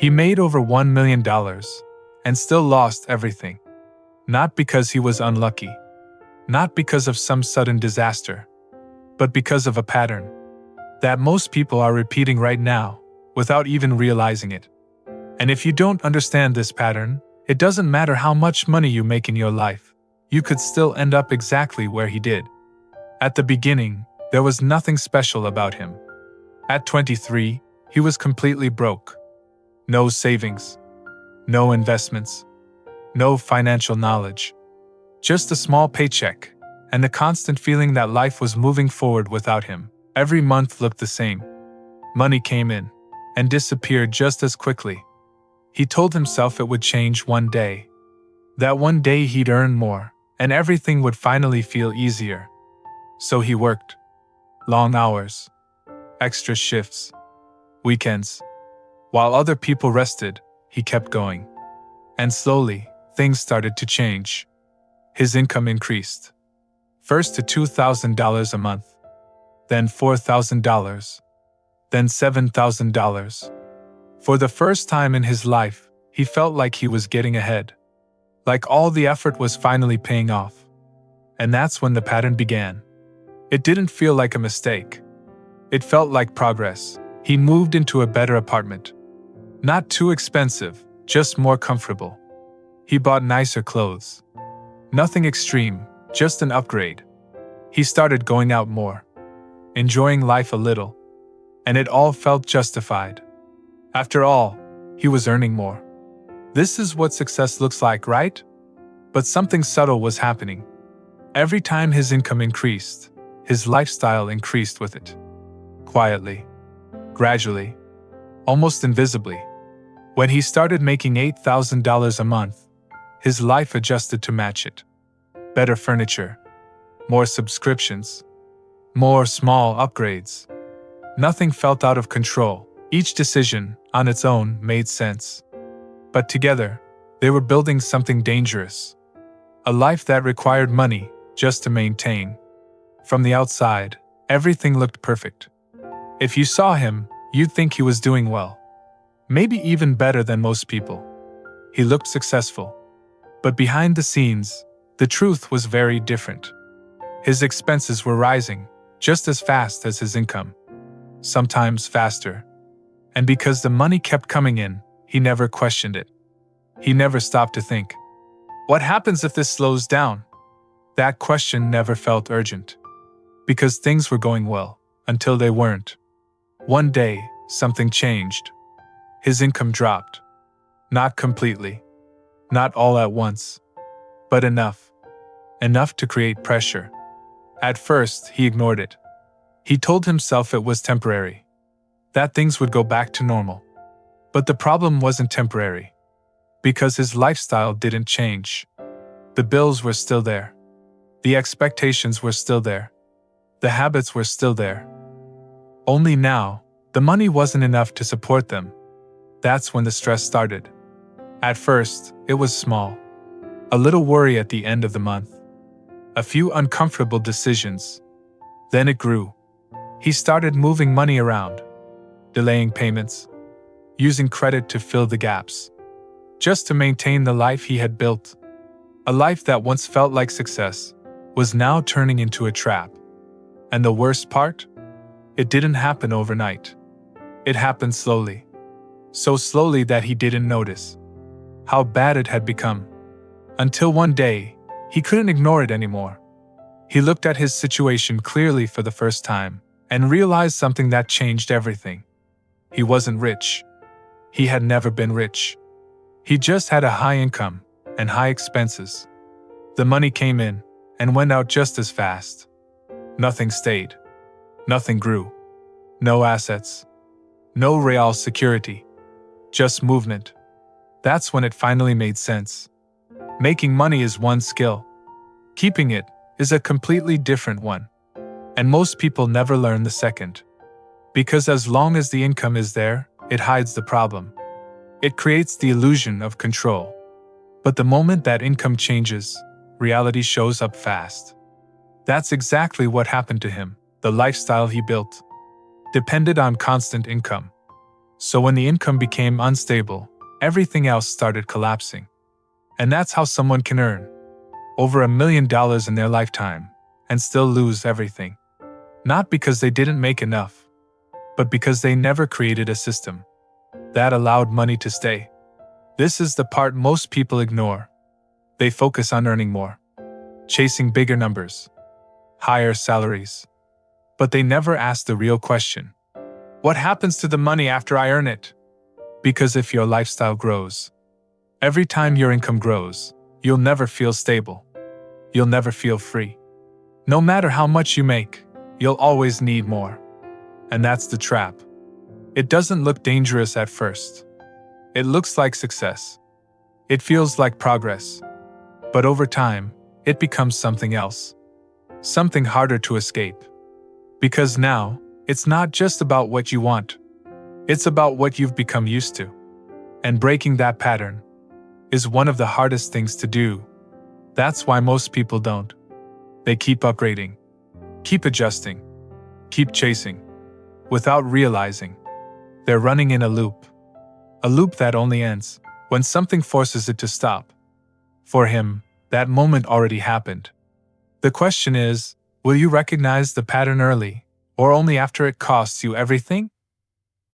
He made over $1 million and still lost everything. Not because he was unlucky, not because of some sudden disaster, but because of a pattern that most people are repeating right now without even realizing it. And if you don't understand this pattern, it doesn't matter how much money you make in your life, you could still end up exactly where he did. At the beginning, there was nothing special about him. At 23, he was completely broke. No savings, no investments, no financial knowledge. Just a small paycheck, and the constant feeling that life was moving forward without him. Every month looked the same. Money came in and disappeared just as quickly. He told himself it would change one day. That one day he'd earn more, and everything would finally feel easier. So he worked. Long hours, extra shifts, weekends. While other people rested, he kept going. And slowly, things started to change. His income increased. First to $2,000 a month, then $4,000, then $7,000. For the first time in his life, he felt like he was getting ahead. Like all the effort was finally paying off. And that's when the pattern began. It didn't feel like a mistake. It felt like progress. He moved into a better apartment. Not too expensive, just more comfortable. He bought nicer clothes. Nothing extreme, just an upgrade. He started going out more, enjoying life a little, and it all felt justified. After all, he was earning more. This is what success looks like, right? But something subtle was happening. Every time his income increased, his lifestyle increased with it. Quietly, gradually, almost invisibly. When he started making $8,000 a month, his life adjusted to match it. Better furniture, more subscriptions, more small upgrades. Nothing felt out of control. Each decision, on its own, made sense. But together, they were building something dangerous. A life that required money just to maintain. From the outside, everything looked perfect. If you saw him, you'd think he was doing well. Maybe even better than most people. He looked successful. But behind the scenes, the truth was very different. His expenses were rising, just as fast as his income. Sometimes faster. And because the money kept coming in, he never questioned it. He never stopped to think, what happens if this slows down? That question never felt urgent. Because things were going well, until they weren't. One day, something changed. His income dropped. Not completely. Not all at once. But enough. Enough to create pressure. At first, he ignored it. He told himself it was temporary. That things would go back to normal. But the problem wasn't temporary. Because his lifestyle didn't change. The bills were still there. The expectations were still there. The habits were still there. Only now, the money wasn't enough to support them. That's when the stress started. At first, it was small. A little worry at the end of the month. A few uncomfortable decisions. Then it grew. He started moving money around. Delaying payments. Using credit to fill the gaps. Just to maintain the life he had built. A life that once felt like success was now turning into a trap. And the worst part? It didn't happen overnight. It happened slowly. So slowly that he didn't notice how bad it had become. Until one day, he couldn't ignore it anymore. He looked at his situation clearly for the first time and realized something that changed everything. He wasn't rich. He had never been rich. He just had a high income and high expenses. The money came in and went out just as fast. Nothing stayed. Nothing grew. No assets. No real security. Just movement. That's when it finally made sense. Making money is one skill. Keeping it is a completely different one. And most people never learn the second. Because as long as the income is there, it hides the problem. It creates the illusion of control. But the moment that income changes, reality shows up fast. That's exactly what happened to him. The lifestyle he built depended on constant income. So when the income became unstable, everything else started collapsing. And that's how someone can earn over $1 million in their lifetime and still lose everything. Not because they didn't make enough, but because they never created a system that allowed money to stay. This is the part most people ignore. They focus on earning more, chasing bigger numbers, higher salaries. But they never ask the real question. What happens to the money after I earn it? Because if your lifestyle grows, every time your income grows, you'll never feel stable. You'll never feel free. No matter how much you make, you'll always need more. And that's the trap. It doesn't look dangerous at first. It looks like success. It feels like progress. But over time, it becomes something else. Something harder to escape. Because now, it's not just about what you want. It's about what you've become used to. And breaking that pattern is one of the hardest things to do. That's why most people don't. They keep upgrading, keep adjusting, keep chasing, without realizing they're running in a loop that only ends when something forces it to stop. For him, that moment already happened. The question is, will you recognize the pattern early, or only after it costs you everything?